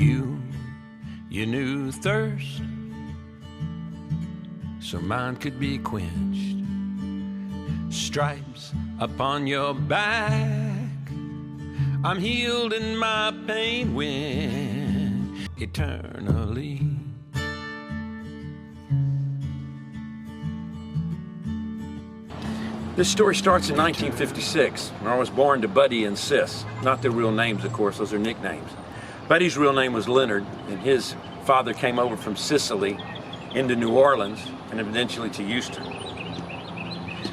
You knew thirst, so mine could be quenched. Stripes upon your back, I'm healed and my pain went eternally. This story starts in 1956, when I was born to Buddy and Sis. Not their real names, of course, those are nicknames. Buddy's real name was Leonard, and his father came over from Sicily into New Orleans and eventually to Houston.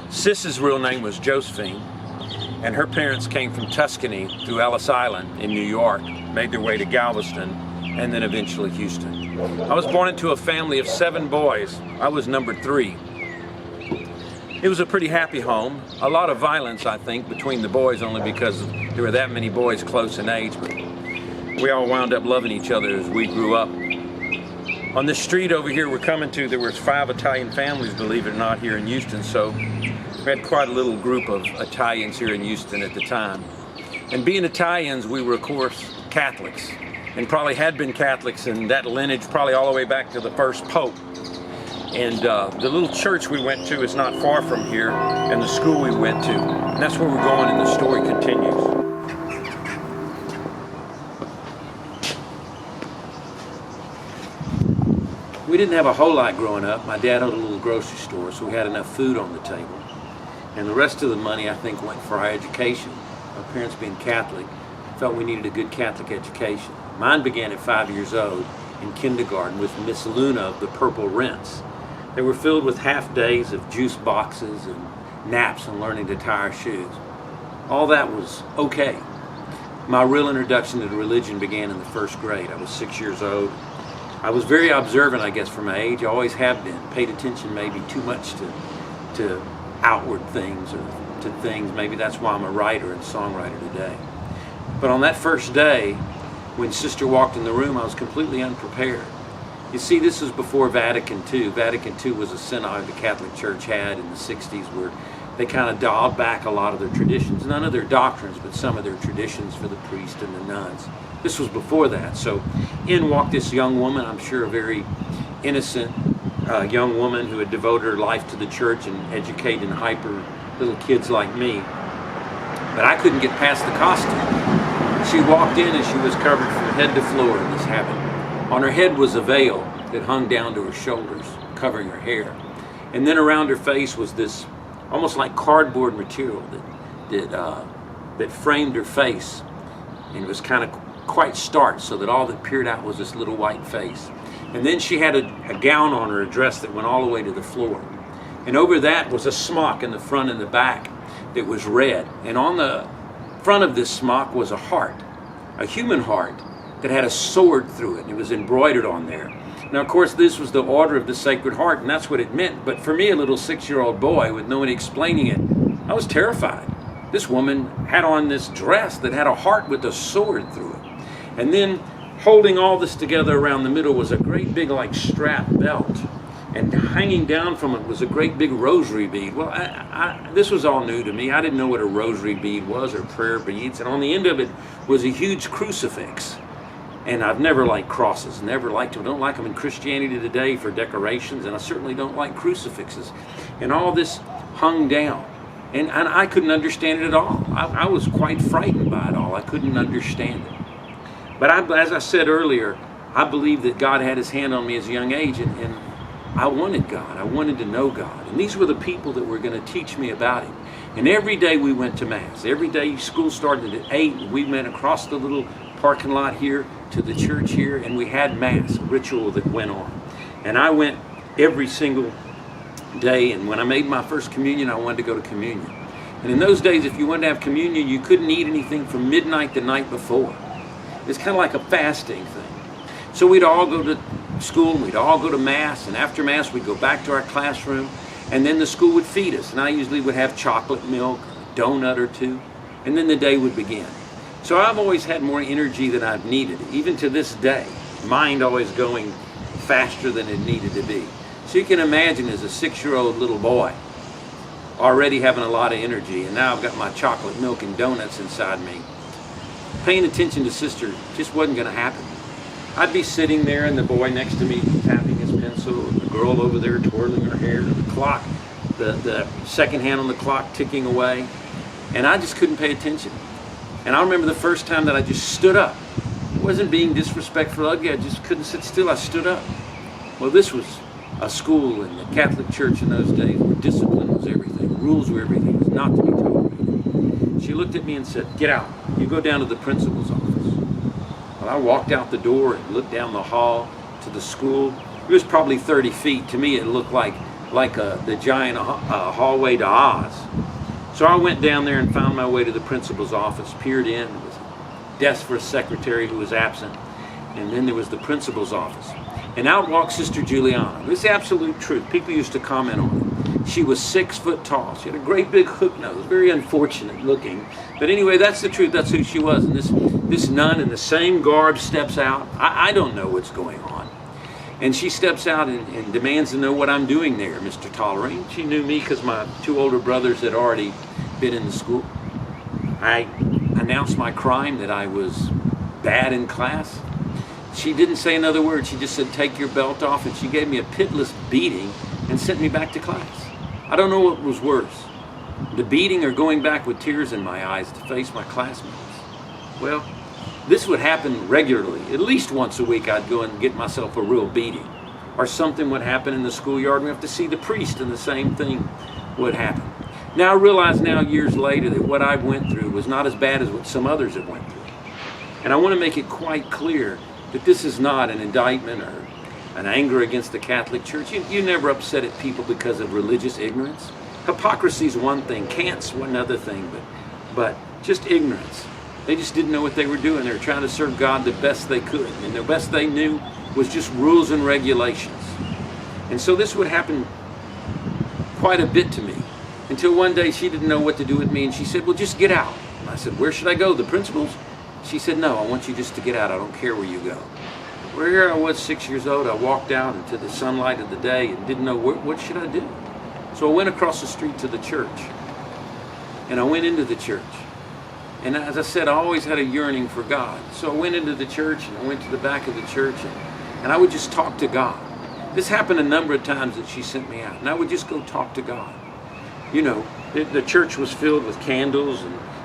Sis's real name was Josephine, and her parents came from Tuscany through Ellis Island in New York, made their way to Galveston, and then eventually Houston. I was born into a family of 7 boys. I was number 3. It was a pretty happy home. A lot of violence, I think, between the boys, only because there were that many boys close in age, but we all wound up loving each other as we grew up. On this street over here we're coming to, there was 5 Italian families, believe it or not, here in Houston, so we had quite a little group of Italians here in Houston at the time. And being Italians, we were, of course, Catholics, and probably had been Catholics in that lineage probably all the way back to the first Pope. And the little church we went to is not far from here, and the school we went to. And that's where we're going, and the story continues. We didn't have a whole lot growing up. My dad owned a little grocery store, so we had enough food on the table. And the rest of the money, I think, went for our education. My parents, being Catholic, felt we needed a good Catholic education. Mine began at 5 years old in kindergarten with Miss Luna of the Purple Rinse. They were filled with half days of juice boxes and naps and learning to tie our shoes. All that was okay. My real introduction to religion began in the 1st grade. I was 6 years old. I was very observant, I guess, for my age. I always have been. Paid attention maybe too much to outward things or to things. Maybe that's why I'm a writer and songwriter today. But on that first day, when Sister walked in the room, I was completely unprepared. You see, this was before Vatican II. Vatican II was a synod the Catholic Church had in the 60s where they kind of dialed back a lot of their traditions. None of their doctrines, but some of their traditions for the priests and the nuns. This was before that. So in walked this young woman, I'm sure a very innocent young woman who had devoted her life to the church and educating hyper little kids like me. But I couldn't get past the costume. She walked in and she was covered from head to floor in this habit. On her head was a veil that hung down to her shoulders, covering her hair. And then around her face was this almost like cardboard material that framed her face. And it was kind of quite stark, so that all that peered out was this little white face. And then she had a gown on her, a dress that went all the way to the floor. And over that was a smock in the front and the back that was red. And on the front of this smock was a heart, a human heart that had a sword through it. It was embroidered on there. Now, of course, this was the Order of the Sacred Heart, and that's what it meant. But for me, a little 6-year-old boy with no one explaining it, I was terrified. This woman had on this dress that had a heart with a sword through it. And then holding all this together around the middle was a great big like strap belt. And hanging down from it was a great big rosary bead. Well, this was all new to me. I didn't know what a rosary bead was or prayer beads. And on the end of it was a huge crucifix. And I've never liked crosses, never liked them. I don't like them in Christianity today for decorations, and I certainly don't like crucifixes. And all this hung down. And I couldn't understand it at all. I was quite frightened by it all. I couldn't understand it. But as I said earlier, I believe that God had his hand on me as a young age, and I wanted God. I wanted to know God. And these were the people that were going to teach me about him. And every day we went to Mass. Every day school started at 8, and we went across the little parking lot here to the church here, and we had Mass, a ritual that went on. And I went every single day, and when I made my first communion, I wanted to go to communion. And in those days, if you wanted to have communion, you couldn't eat anything from midnight the night before. It's kind of like a fasting thing. So we'd all go to school, and we'd all go to Mass, and after Mass we'd go back to our classroom, and then the school would feed us. And I usually would have chocolate milk, a donut or two, and then the day would begin. So I've always had more energy than I've needed, even to this day. Mind always going faster than it needed to be. So you can imagine as a 6-year-old little boy, already having a lot of energy, and now I've got my chocolate milk and donuts inside me. Paying attention to Sister just wasn't going to happen. I'd be sitting there and the boy next to me tapping his pencil, and the girl over there twirling her hair, and the clock, the second hand on the clock ticking away, and I just couldn't pay attention. And I remember the first time that I just stood up. It wasn't being disrespectful, ugly, I just couldn't sit still, I stood up. Well, this was a school in the Catholic Church in those days where discipline was everything, rules were everything, it was not to be tolerated. She looked at me and said, "Get out, you go down to the principal's office." Well, I walked out the door and looked down the hall to the school. It was probably 30 feet. To me, it looked like the giant hallway to Oz. So I went down there and found my way to the principal's office, peered in. There was a desk for a secretary who was absent. And then there was the principal's office. And out walked Sister Juliana. This is absolute truth. People used to comment on it. She was 6 foot tall. She had a great big hook nose, very unfortunate looking. But anyway, that's the truth. That's who she was. And this nun in the same garb steps out. I don't know what's going on. And she steps out and demands to know what I'm doing there, Mr. Tollerine. She knew me because my 2 older brothers had already been in the school. I announced my crime, that I was bad in class. She didn't say another word. She just said, "Take your belt off," and she gave me a pitiless beating and sent me back to class. I don't know what was worse, the beating or going back with tears in my eyes to face my classmates. Well, this would happen regularly. At least once a week I'd go and get myself a real beating. Or something would happen in the schoolyard and we have to see the priest and the same thing would happen. Now I realize now, years later, that what I went through was not as bad as what some others have went through. And I want to make it quite clear that this is not an indictment or an anger against the Catholic Church. You never upset at people because of religious ignorance. Hypocrisy is one thing, cant's one other thing, but just ignorance. They just didn't know what they were doing. They were trying to serve God the best they could, and the best they knew was just rules and regulations. And so this would happen quite a bit to me, until one day she didn't know what to do with me, and she said, "Well, just get out." And I said, "Where should I go, the principal's?" She said, "No, I want you just to get out. I don't care where you go." Well, here I was, 6 years old. I walked out into the sunlight of the day and didn't know what should I do. So I went across the street to the church, and I went into the church. And as I said, I always had a yearning for God. So I went into the church, and I went to the back of the church, and I would just talk to God. This happened a number of times that she sent me out, and I would just go talk to God. You know, the church was filled with candles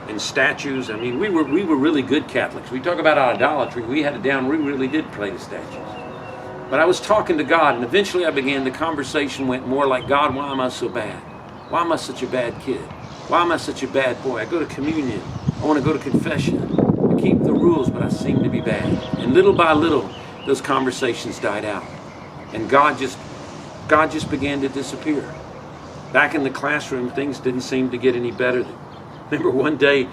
and statues. I mean, we were really good Catholics. We talk about idolatry. We had it down. We really did pray to statues. But I was talking to God, and eventually the conversation went more like, "God, why am I so bad? Why am I such a bad kid? Why am I such a bad boy? I go to communion. I want to go to confession. I keep the rules, but I seem to be bad." And little by little, those conversations died out. And God just began to disappear. Back in the classroom, things didn't seem to get any better. Remember one day,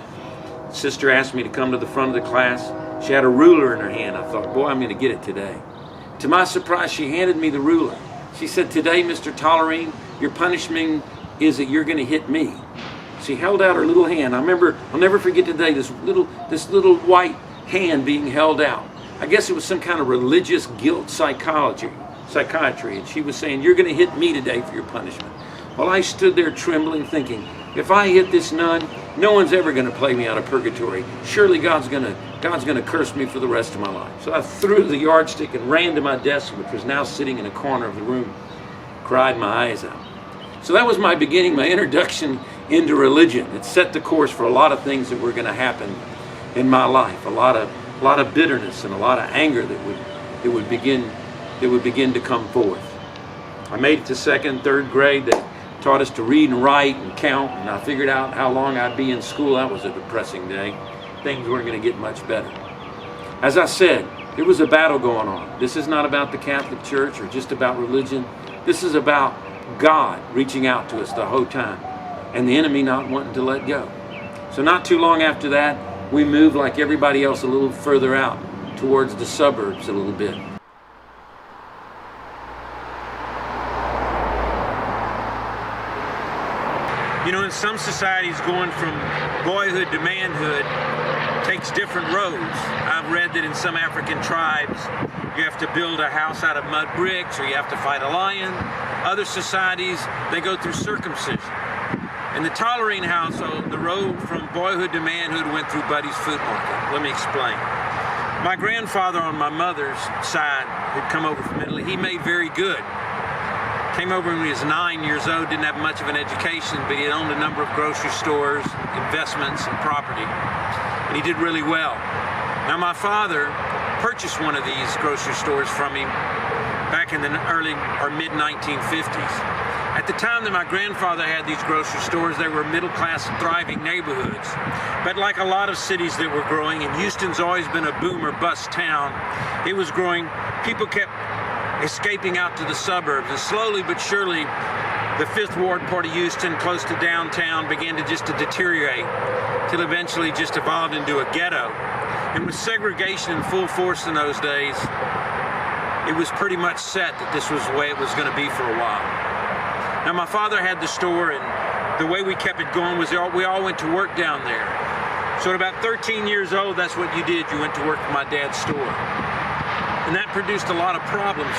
sister asked me to come to the front of the class. She had a ruler in her hand. I thought, boy, I'm going to get it today. To my surprise, she handed me the ruler. She said, "Today, Mr. Tollerine, your punishment is that you're going to hit me." She held out her little hand. I'll never forget today, this little white hand being held out. I guess it was some kind of religious guilt psychiatry. And she was saying, "You're going to hit me today for your punishment." Well, I stood there trembling, thinking, if I hit this nun, no one's ever going to play me out of purgatory. Surely God's going to curse me for the rest of my life. So I threw the yardstick and ran to my desk, which was now sitting in a corner of the room, cried my eyes out. So that was my beginning, my introduction into religion. It set the course for a lot of things that were going to happen in my life. A lot of bitterness and a lot of anger that would begin to come forth. I made it to 2nd, 3rd grade. They taught us to read and write and count, and I figured out how long I'd be in school. That was a depressing day. Things weren't going to get much better. As I said, there was a battle going on. This is not about the Catholic Church or just about religion. This is about God reaching out to us the whole time, and the enemy not wanting to let go. So not too long after that, we moved like everybody else a little further out towards the suburbs a little bit. You know, in some societies, going from boyhood to manhood takes different roads. I've read that in some African tribes, you have to build a house out of mud bricks, or you have to fight a lion. Other societies, they go through circumcision. In the Tollerine household, the road from boyhood to manhood went through Buddy's Food Market. Let me explain. My grandfather on my mother's side, who'd come over from Italy, he made very good. Came over when he was 9 years old, didn't have much of an education, but he owned a number of grocery stores, investments, and property. And he did really well. Now my father purchased one of these grocery stores from him back in the early or mid 1950s. At the time that my grandfather had these grocery stores, they were middle-class, thriving neighborhoods. But like a lot of cities that were growing, and Houston's always been a boom or bust town, it was growing. People kept escaping out to the suburbs, and slowly but surely, the Fifth Ward part of Houston, close to downtown, began to deteriorate, till eventually just evolved into a ghetto. And with segregation in full force in those days, it was pretty much set that this was the way it was going to be for a while. Now my father had the store, and the way we kept it going was we all went to work down there. So at about 13 years old, that's what you did. You went to work for my dad's store. And that produced a lot of problems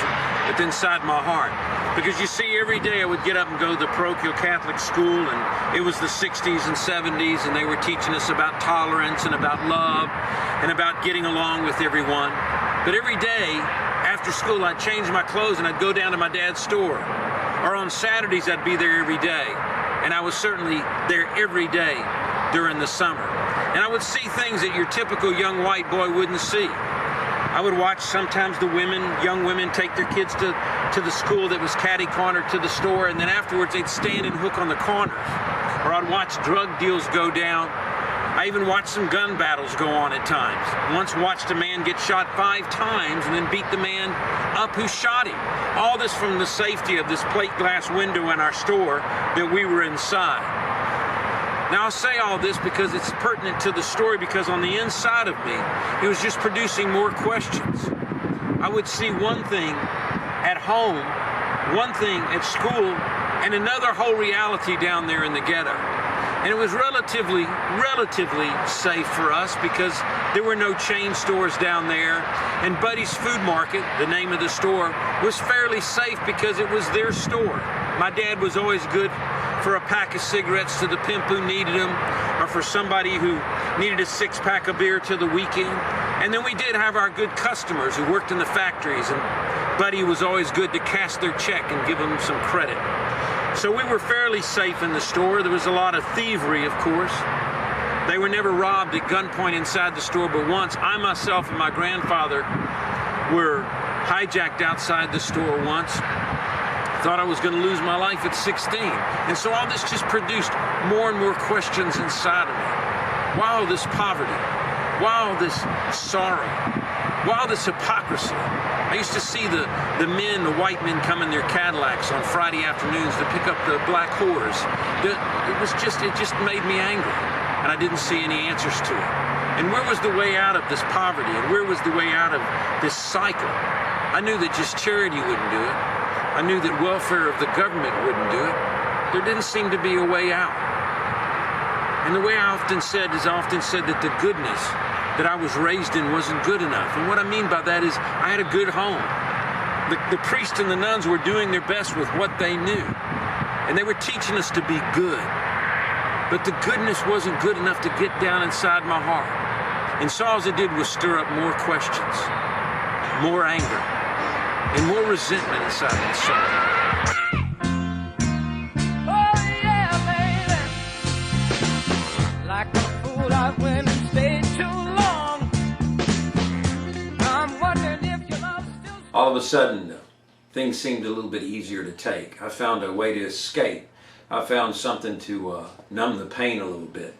within inside my heart. Because you see, every day I would get up and go to the parochial Catholic school, and it was the 60s and 70s, and they were teaching us about tolerance and about love and about getting along with everyone. But every day after school, I'd change my clothes and I'd go down to my dad's store. Or on Saturdays, I'd be there every day. And I was certainly there every day during the summer. And I would see things that your typical young white boy wouldn't see. I would watch sometimes the young women take their kids to the school that was catty-corner to the store, and then afterwards they'd stand and hook on the corners. Or I'd watch drug deals go down. I even watched some gun battles go on at times. Once watched a man get shot 5 times and then beat the man up who shot him. All this from the safety of this plate glass window in our store that we were inside. Now I'll say all this because it's pertinent to the story, because on the inside of me, it was just producing more questions. I would see one thing at home, one thing at school, and another whole reality down there in the ghetto. And it was relatively safe for us because there were no chain stores down there. And Buddy's Food Market, the name of the store, was fairly safe because it was their store. My dad was always good for a pack of cigarettes to the pimp who needed them, or for somebody who needed a 6-pack of beer to the weekend. And then we did have our good customers who worked in the factories, and Buddy was always good to cash their check and give them some credit. So we were fairly safe in the store. There was a lot of thievery, of course. They were never robbed at gunpoint inside the store, but once I myself and my grandfather were hijacked outside the store once. Thought I was going to lose my life at 16. And so all this just produced more and more questions inside of me. Why all this poverty? Why all this sorrow? Why all this hypocrisy? I used to see the white men come in their Cadillacs on Friday afternoons to pick up the black whores. It just made me angry. And I didn't see any answers to it. And where was the way out of this poverty? And where was the way out of this cycle? I knew that just charity wouldn't do it. I knew that welfare of the government wouldn't do it. There didn't seem to be a way out. And the way I often said that the goodness that I was raised in wasn't good enough. And what I mean by that is I had a good home. The priests and the nuns were doing their best with what they knew. And they were teaching us to be good. But the goodness wasn't good enough to get down inside my heart. And so all it did was stir up more questions, more anger, and more resentment inside my soul. Oh yeah, baby. Like a fool, I went and stayed too long. I'm wondering if your love still. All of a sudden, things seemed a little bit easier to take. I found a way to escape. I found something to numb the pain a little bit.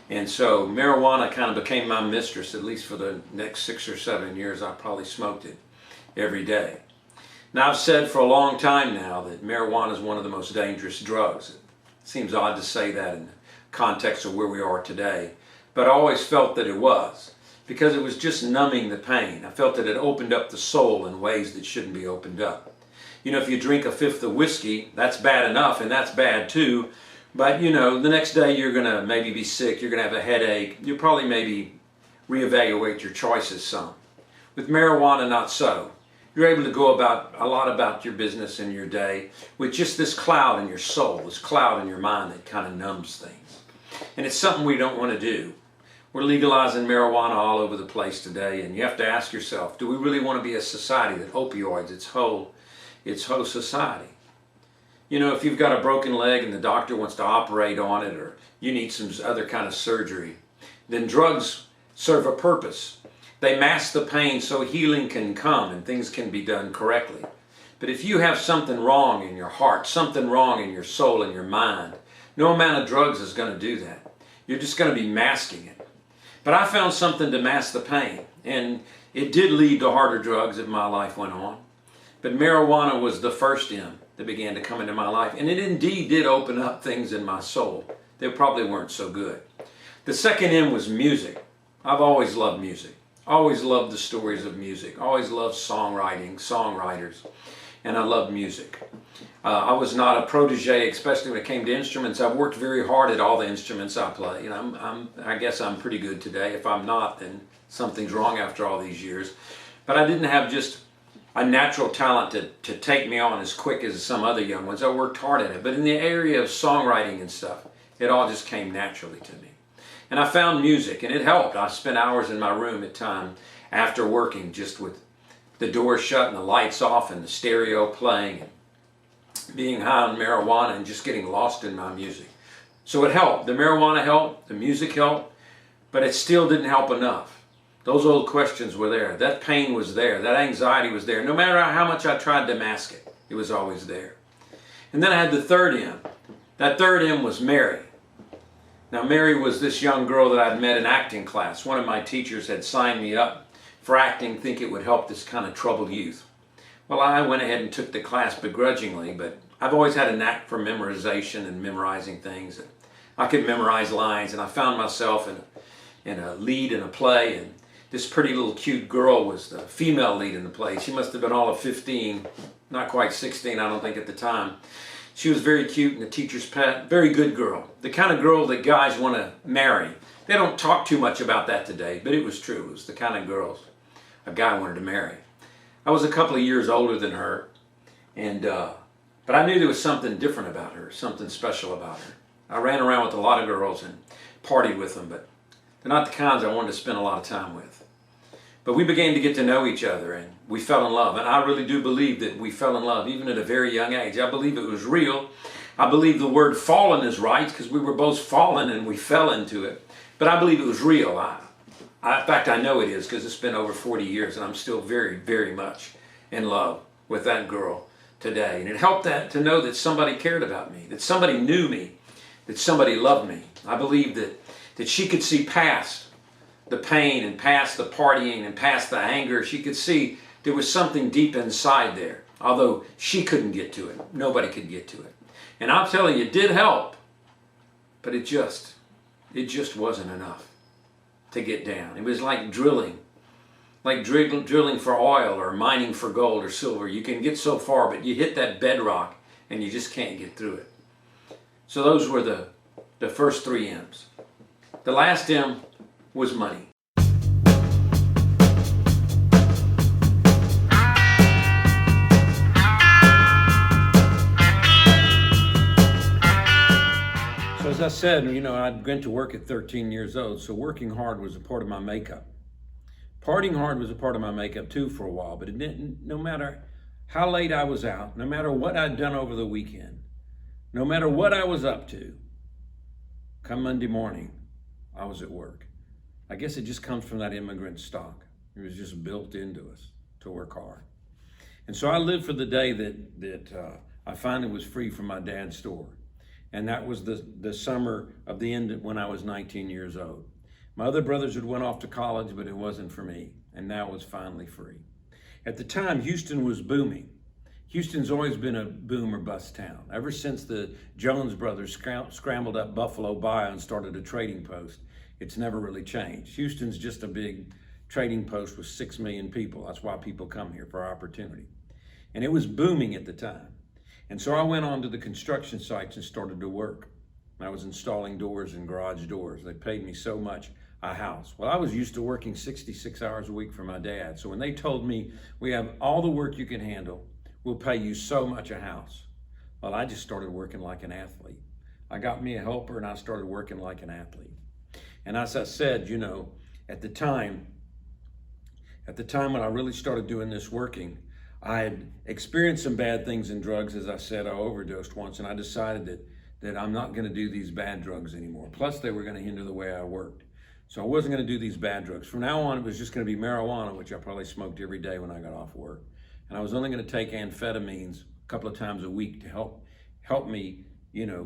And so marijuana kind of became my mistress. At least for the next 6 or 7 years, I probably smoked it every day. Now, I've said for a long time now that marijuana is one of the most dangerous drugs. It seems odd to say that in the context of where we are today, but I always felt that it was, because it was just numbing the pain. I felt that it opened up the soul in ways that shouldn't be opened up. You know, if you drink a fifth of whiskey, that's bad enough, and that's bad too, but you know, the next day you're going to maybe be sick, you're going to have a headache, you'll probably maybe reevaluate your choices some. With marijuana, not so. You're able to go about a lot about your business and your day with just this cloud in your soul, this cloud in your mind that kind of numbs things. And it's something we don't want to do. We're legalizing marijuana all over the place today, and you have to ask yourself, do we really want to be a society that opioids its whole society? You know, if you've got a broken leg and the doctor wants to operate on it, or you need some other kind of surgery, then drugs serve a purpose. They mask the pain so healing can come and things can be done correctly. But if you have something wrong in your heart, something wrong in your soul and your mind, no amount of drugs is going to do that. You're just going to be masking it. But I found something to mask the pain, and it did lead to harder drugs as my life went on. But marijuana was the first M that began to come into my life, and it indeed did open up things in my soul that probably weren't so good. The second M was music. I've always loved music. Always loved the stories of music. Always loved songwriting, songwriters, and I love music. I was not a protege, especially when it came to instruments. I've worked very hard at all the instruments I play, and I guess I'm pretty good today. If I'm not, then something's wrong after all these years. But I didn't have just a natural talent to take me on as quick as some other young ones. I worked hard at it. But in the area of songwriting and stuff, it all just came naturally to me. And I found music, and it helped. I spent hours in my room at times after working, just with the door shut and the lights off and the stereo playing, and being high on marijuana and just getting lost in my music. So it helped. The marijuana helped, the music helped, but it still didn't help enough. Those old questions were there. That pain was there. That anxiety was there. No matter how much I tried to mask it, it was always there. And then I had the third M. That third M was Mary. Now, Mary was this young girl that I'd met in acting class. One of my teachers had signed me up for acting, think it would help this kind of troubled youth. Well, I went ahead and took the class begrudgingly, but I've always had a knack for memorization and memorizing things. I could memorize lines, and I found myself in a lead in a play, and this pretty little cute girl was the female lead in the play. She must have been all of 15, not quite 16, I don't think, at the time. She was very cute and the teacher's pet, very good girl. The kind of girl that guys want to marry. They don't talk too much about that today, but it was true. It was the kind of girls a guy wanted to marry. I was a couple of years older than her, but I knew there was something different about her, something special about her. I ran around with a lot of girls and partied with them, but they're not the kinds I wanted to spend a lot of time with. But we began to get to know each other, and we fell in love. And I really do believe that we fell in love, even at a very young age. I believe it was real. I believe the word fallen is right, because we were both fallen and we fell into it. But I believe it was real. In fact, I know it is, because it's been over 40 years, and I'm still very, very much in love with that girl today. And it helped to know that somebody cared about me, that somebody knew me, that somebody loved me. I believe that she could see past the pain and past the partying and past the anger. She could see there was something deep inside there, although she couldn't get to it. Nobody could get to it. And I'll tell you, it did help, but it just wasn't enough to get down. It was like drilling for oil or mining for gold or silver. You can get so far, but you hit that bedrock and you just can't get through it. So those were the first three M's. The last M was money. So as I said, I went to work at 13 years old, so working hard was a part of my makeup. Partying hard was a part of my makeup too for a while, but it didn't, no matter how late I was out, no matter what I'd done over the weekend, no matter what I was up to, come Monday morning, I was at work. I guess it just comes from that immigrant stock. It was just built into us to work hard. And so I lived for the day that I finally was free from my dad's store. And that was the summer of the end when I was 19 years old. My other brothers had went off to college, but it wasn't for me. And now I was finally free. At the time, Houston was booming. Houston's always been a boom or bust town. Ever since the Jones brothers scrambled up Buffalo Bayou and started a trading post, it's never really changed. Houston's just a big trading post with 6 million people. That's why people come here, for opportunity. And it was booming at the time. And so I went on to the construction sites and started to work. I was installing doors and garage doors. They paid me so much a house. Well, I was used to working 66 hours a week for my dad. So when they told me, we have all the work you can handle, we'll pay you so much a house. Well, I just started working like an athlete. I got me a helper and I started working like an athlete. And as I said, at the time when I really started doing this working, I had experienced some bad things in drugs. As I said, I overdosed once, and I decided that I'm not going to do these bad drugs anymore. Plus, they were going to hinder the way I worked. So I wasn't going to do these bad drugs. From now on, it was just going to be marijuana, which I probably smoked every day when I got off work. And I was only going to take amphetamines a couple of times a week to help me,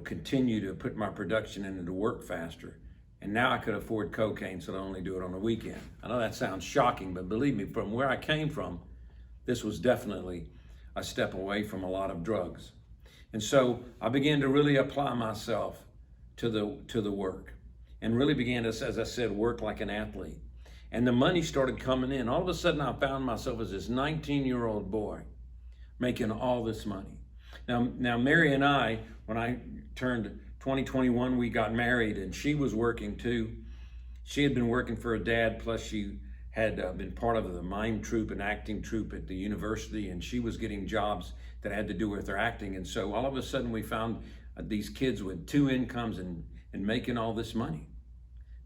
continue to put my production into work faster. And now I could afford cocaine, so I only do it on the weekend. I know that sounds shocking, but believe me, from where I came from, this was definitely a step away from a lot of drugs. And so I began to really apply myself to the work, and really began to, as I said, work like an athlete. And the money started coming in. All of a sudden, I found myself as this 19-year-old boy making all this money. Now, Mary and I, when I turned 2021, we got married, and she was working too. She had been working for her dad, plus she had been part of the mime troupe and acting troupe at the university, and she was getting jobs that had to do with her acting. And so all of a sudden we found these kids with two incomes and making all this money.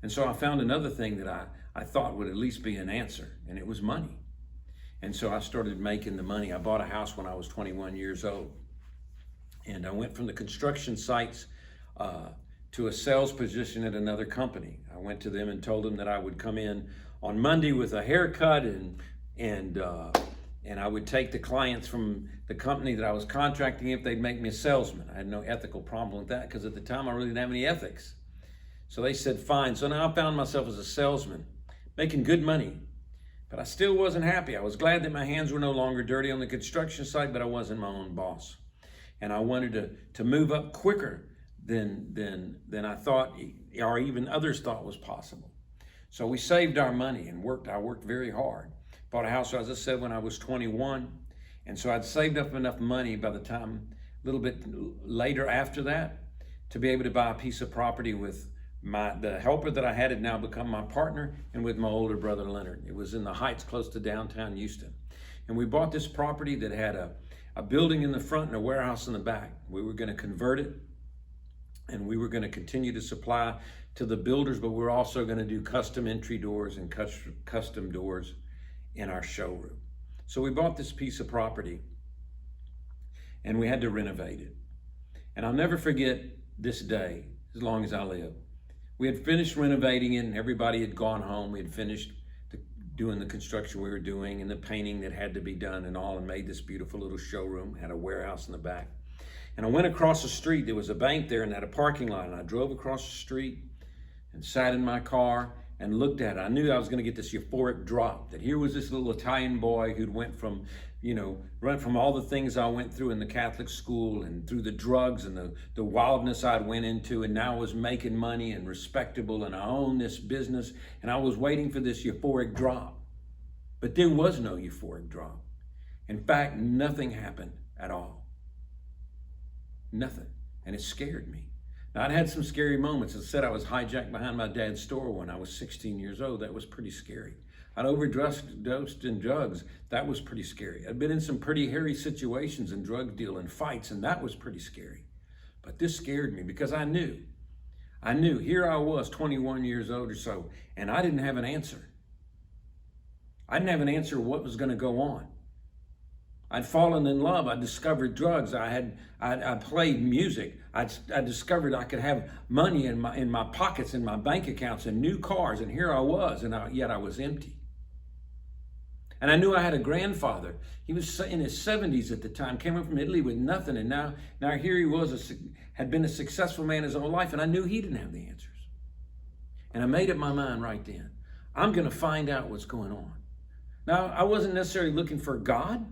And so I found another thing that I thought would at least be an answer, and it was money. And so I started making the money. I bought a house when I was 21 years old. And I went from the construction sites to a sales position at another company. I went to them and told them that I would come in on Monday with a haircut, and I would take the clients from the company that I was contracting if they'd make me a salesman. I had no ethical problem with that, because at the time I really didn't have any ethics. So they said, fine. So now I found myself as a salesman, making good money, but I still wasn't happy. I was glad that my hands were no longer dirty on the construction site, but I wasn't my own boss. And I wanted to move up quicker than I thought, or even others thought was possible. So we saved our money and worked. I worked very hard. Bought a house, as I said, when I was 21. And so I'd saved up enough money by the time, a little bit later after that, to be able to buy a piece of property with the helper that I had now become my partner, and with my older brother, Leonard. It was in the Heights close to downtown Houston. And we bought this property that had a building in the front and a warehouse in the back. We were going to convert it, and we were going to continue to supply to the builders, but we're also going to do custom entry doors and custom doors in our showroom. So we bought this piece of property, and we had to renovate it. And I'll never forget this day as long as I live. We had finished renovating it, and everybody had gone home. We had finished doing the construction we were doing and the painting that had to be done and all, and made this beautiful little showroom, had a warehouse in the back. And I went across the street. There was a bank there and had a parking lot, and I drove across the street and sat in my car and looked at it. I knew I was going to get this euphoric drop, that here was this little Italian boy who'd went from, run from all the things I went through in the Catholic school and through the drugs and the wildness I'd went into, and now was making money and respectable, and I owned this business, and I was waiting for this euphoric drop. But there was no euphoric drop. In fact, nothing happened at all. Nothing. And it scared me. Now, I'd had some scary moments. As I said, I was hijacked behind my dad's store when I was 16 years old. That was pretty scary. I'd overdosed in drugs. That was pretty scary. I'd been in some pretty hairy situations and drug deal and fights, and that was pretty scary. But this scared me because I knew here I was 21 years old or so, and I didn't have an answer. I didn't have an answer what was going to go on. I'd fallen in love. I discovered drugs. I played music. I discovered I could have money in my pockets, in my bank accounts, and new cars. And here I was, and yet I was empty. And I knew I had a grandfather. He was in his 70s at the time, came up from Italy with nothing, and now here he was, had been a successful man his whole life, and I knew he didn't have the answers. And I made up my mind right then. I'm going to find out what's going on. Now, I wasn't necessarily looking for God,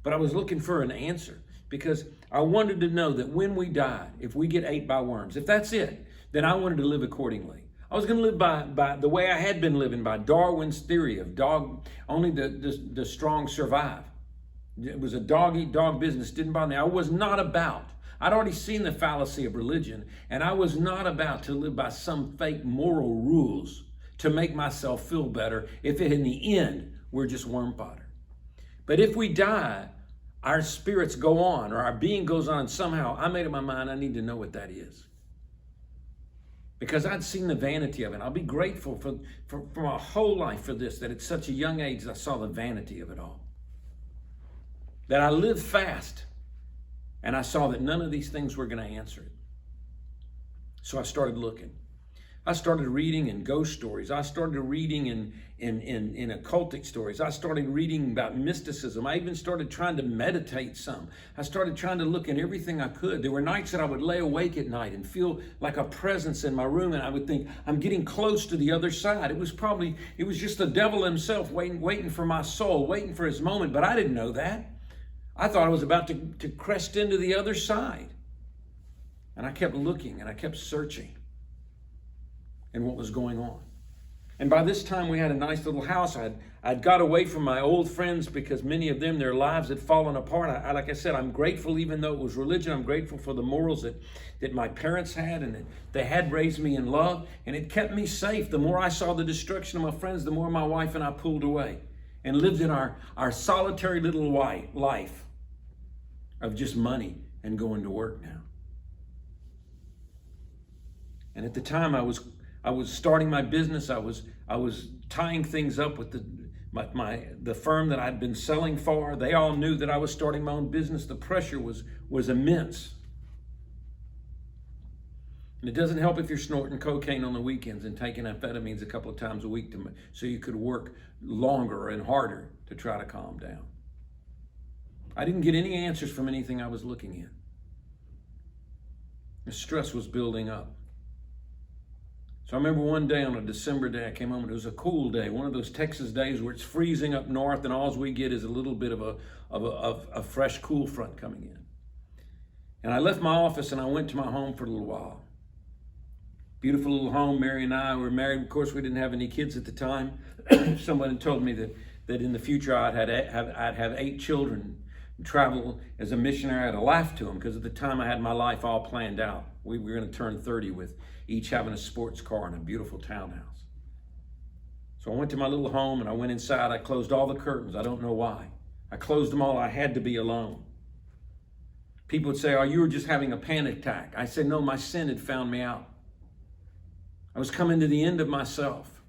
but I was looking for an answer, because I wanted to know that when we died, if we get ate by worms, if that's it, then I wanted to live accordingly. I was going to live by the way I had been living, by Darwin's theory of only the strong survive. It was a dog-eat-dog business, didn't bother me. I'd already seen the fallacy of religion, and I was not about to live by some fake moral rules to make myself feel better if in the end we're just worm fodder. But if we die, our spirits go on, or our being goes on somehow. I made up my mind, I need to know what that is. because I'd seen the vanity of it. I'll be grateful for my whole life for this, that at such a young age I saw the vanity of it all. That I lived fast, and I saw that none of these things were going to answer it. So I started looking. I started reading in ghost stories. I started reading in occultic stories. I started reading about mysticism. I even started trying to meditate some. I started trying to look in everything I could. There were nights that I would lay awake at night and feel like a presence in my room, and I would think, I'm getting close to the other side. It was just the devil himself waiting for my soul, waiting for his moment, but I didn't know that. I thought I was about to crest into the other side. And I kept looking and I kept searching and what was going on. And by this time we had a nice little house. I'd got away from my old friends because many of them, their lives had fallen apart. Like I said, I'm grateful, even though it was religion, I'm grateful for the morals that my parents had, and that they had raised me in love, and it kept me safe. The more I saw the destruction of my friends, the more my wife and I pulled away and lived in our solitary little life of just money and going to work now. And at the time I was starting my business. I was tying things up with the firm that I'd been selling for. They all knew that I was starting my own business. The pressure was immense. And it doesn't help if you're snorting cocaine on the weekends and taking amphetamines a couple of times a week so you could work longer and harder to try to calm down. I didn't get any answers from anything I was looking at. The stress was building up. So I remember one day, on a December day, I came home and it was a cool day, one of those Texas days where it's freezing up north and all we get is a little bit of a fresh cool front coming in. And I left my office and I went to my home for a little while. Beautiful little home. Mary and I were married. Of course, we didn't have any kids at the time. Someone told me that in the future I'd have 8 children, travel as a missionary. I'd have laughed to them because at the time I had my life all planned out. We were going to turn 30 with each having a sports car and a beautiful townhouse. So I went to my little home and I went inside. I closed all the curtains. I don't know why. I closed them all. I had to be alone. People would say, oh, you were just having a panic attack. I said, no, my sin had found me out. I was coming to the end of myself.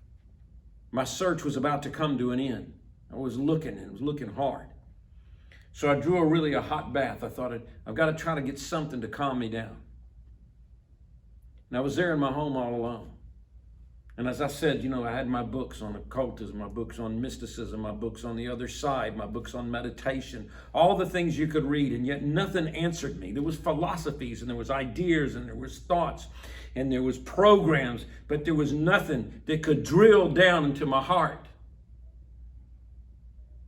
My search was about to come to an end. I was looking, and it was looking hard. So I drew a hot bath. I thought, I've got to try to get something to calm me down. And I was there in my home all alone. And as I said, I had my books on occultism, my books on mysticism, my books on the other side, my books on meditation, all the things you could read, and yet nothing answered me. There was philosophies, and there was ideas, and there was thoughts, and there was programs, but there was nothing that could drill down into my heart.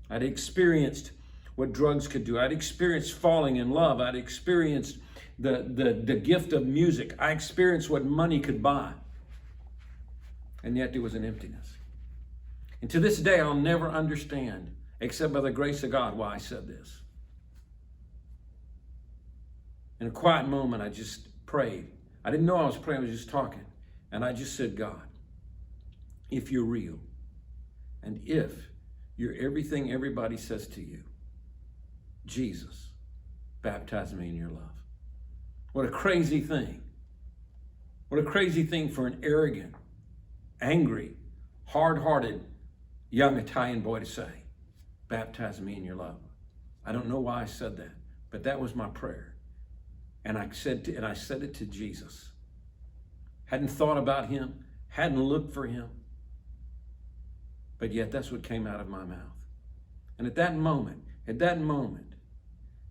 I'd experienced what drugs could do. I'd experienced falling in love. I'd experienced the gift of music. I experienced what money could buy. And yet there was an emptiness. And to this day, I'll never understand, except by the grace of God, why I said this. In a quiet moment, I just prayed. I didn't know I was praying, I was just talking. And I just said, God, if you're real, and if you're everything everybody says to you, Jesus, baptize me in your love. What a crazy thing. What a crazy thing for an arrogant, angry, hard-hearted young Italian boy to say, baptize me in your love. I don't know why I said that, but that was my prayer. And I said it to Jesus. Hadn't thought about him, hadn't looked for him, but yet that's what came out of my mouth. And at that moment,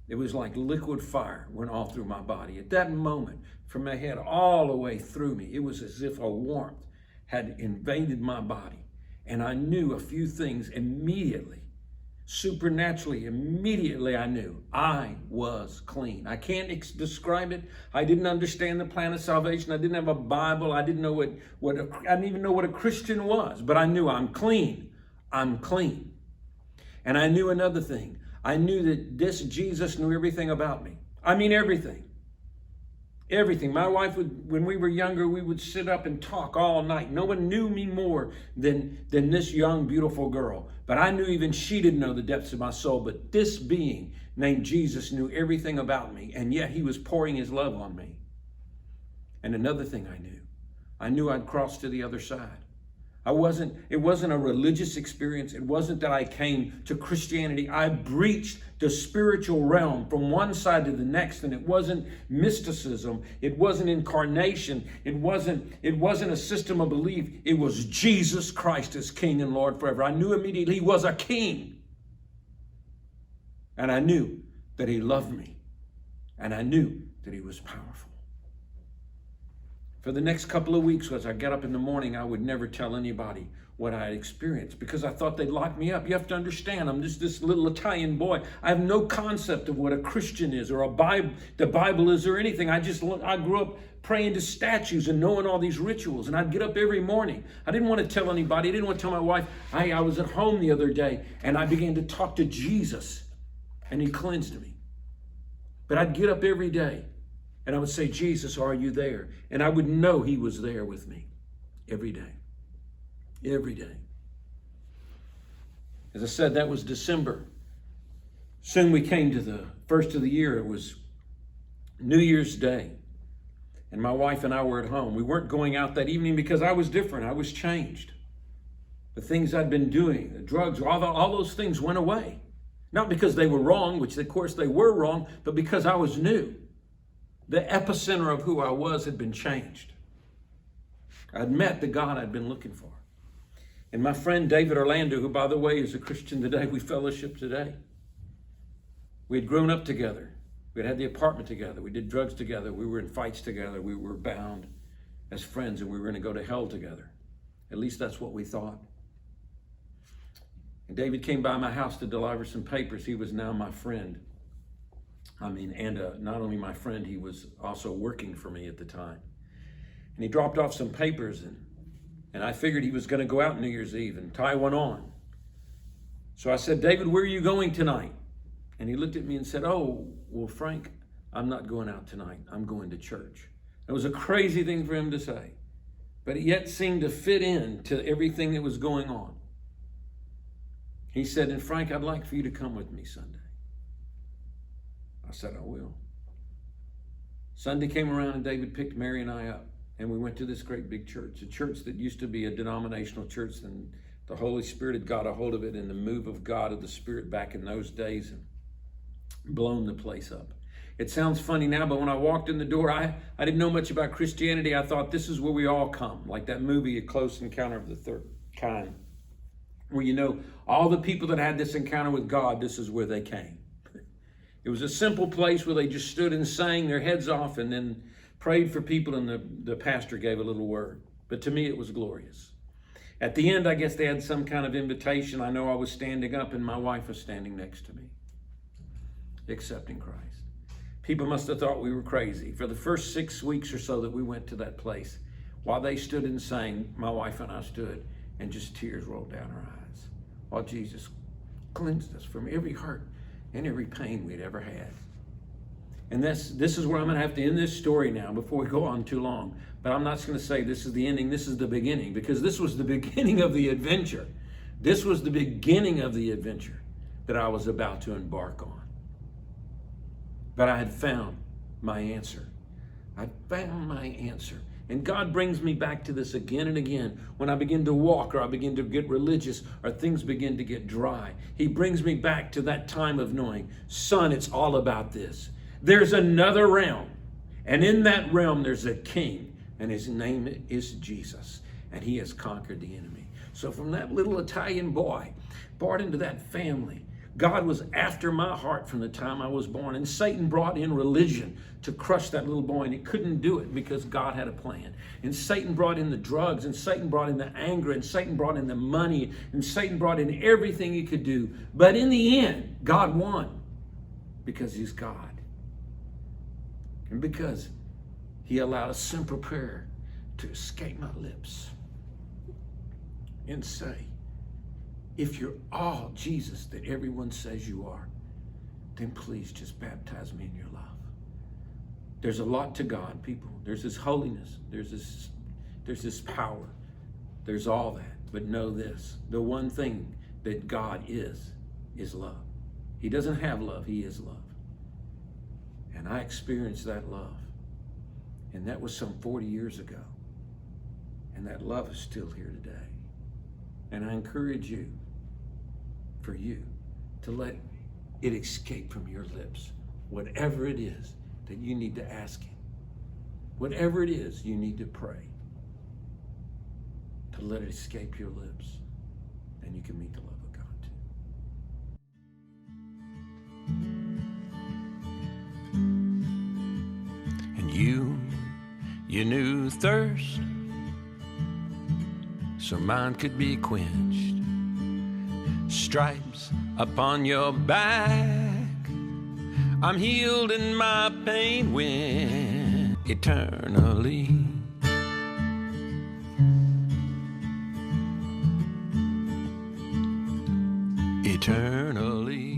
it was like liquid fire went all through my body. At that moment, from my head all the way through me, it was as if a warmth had invaded my body. And I knew a few things immediately. Supernaturally, immediately I knew I was clean. I can't describe it. I didn't understand the plan of salvation. I didn't have a Bible. I didn't know I didn't even know what a Christian was, but I knew I'm clean. I'm clean. And I knew another thing. I knew that this Jesus knew everything about me. I mean, everything. Everything. My wife when we were younger, we would sit up and talk all night. No one knew me more than this young, beautiful girl. But I knew even she didn't know the depths of my soul. But this being named Jesus knew everything about me. And yet he was pouring his love on me. And another thing I knew I'd crossed to the other side. It wasn't a religious experience. It wasn't that I came to Christianity. I breached the spiritual realm from one side to the next, and it wasn't mysticism. It wasn't incarnation. It wasn't a system of belief. It was Jesus Christ as King and Lord forever. I knew immediately He was a King. And I knew that He loved me. And I knew that He was powerful. For the next couple of weeks, as I got up in the morning, I would never tell anybody what I had experienced because I thought they'd lock me up. You have to understand, I'm just this little Italian boy. I have no concept of what a Christian is or the Bible is or anything. I grew up praying to statues and knowing all these rituals, and I'd get up every morning. I didn't want to tell anybody. I didn't want to tell my wife. I was at home the other day, and I began to talk to Jesus, and He cleansed me. But I'd get up every day. And I would say, Jesus, are you there? And I would know He was there with me every day. Every day. As I said, that was December. Soon we came to the first of the year. It was New Year's Day. And my wife and I were at home. We weren't going out that evening because I was different. I was changed. The things I'd been doing, the drugs, all those things went away. Not because they were wrong, which of course they were wrong, but because I was new. The epicenter of who I was had been changed. I'd met the God I'd been looking for. And my friend David Orlando, who by the way is a Christian today, we fellowship today. We had grown up together. We had the apartment together. We did drugs together. We were in fights together. We were bound as friends and we were going to go to hell together. At least that's what we thought. And David came by my house to deliver some papers. He was now my friend. Not only my friend, he was also working for me at the time. And he dropped off some papers, and I figured he was going to go out New Year's Eve and tie one on. So I said, David, where are you going tonight? And he looked at me and said, oh, well, Frank, I'm not going out tonight. I'm going to church. It was a crazy thing for him to say, but it yet seemed to fit in to everything that was going on. He said, and Frank, I'd like for you to come with me Sunday. I said, I will. Sunday came around and David picked Mary and I up and we went to this great big church, a church that used to be a denominational church, and the Holy Spirit had got a hold of it, and the move of God, of the Spirit back in those days, and blown the place up. It sounds funny now, but when I walked in the door, I didn't know much about Christianity. I thought this is where we all come, like that movie, A Close Encounter of the Third Kind, where you know all the people that had this encounter with God, this is where they came. It was a simple place where they just stood and sang their heads off and then prayed for people, and the pastor gave a little word. But to me, it was glorious. At the end, I guess they had some kind of invitation. I know I was standing up and my wife was standing next to me, accepting Christ. People must have thought we were crazy. For the first 6 weeks or so that we went to that place, while they stood and sang, my wife and I stood, and just tears rolled down our eyes while Jesus cleansed us from every hurt and every pain we'd ever had. And this is where I'm going to have to end this story now before we go on too long. But I'm not just going to say this is the ending, this is the beginning, because this was the beginning of the adventure. This was the beginning of the adventure that I was about to embark on. But I had found my answer. I found my answer. And God brings me back to this again and again. When I begin to walk, or I begin to get religious, or things begin to get dry, He brings me back to that time of knowing, son, it's all about this. There's another realm. And in that realm, there's a king. And his name is Jesus. And He has conquered the enemy. So from that little Italian boy, born into that family, God was after my heart from the time I was born. And Satan brought in religion to crush that little boy, and he couldn't do it because God had a plan. And Satan brought in the drugs, and Satan brought in the anger, and Satan brought in the money, and Satan brought in everything he could do. But in the end, God won because He's God. And because He allowed a simple prayer to escape my lips and say, if you're all Jesus that everyone says you are, then please just baptize me in your love. There's a lot to God, people. There's His holiness. There's His power. There's all that. But know this, the one thing that God is love. He doesn't have love, He is love. And I experienced that love. And that was some 40 years ago. And that love is still here today. And I encourage you, for you, to let it escape from your lips, whatever it is that you need to ask Him, whatever it is you need to pray, to let it escape your lips, and you can meet the love of God too. And you knew thirst, so mine could be quenched. Stripes upon your back, I'm healed and my pain went eternally. Eternally.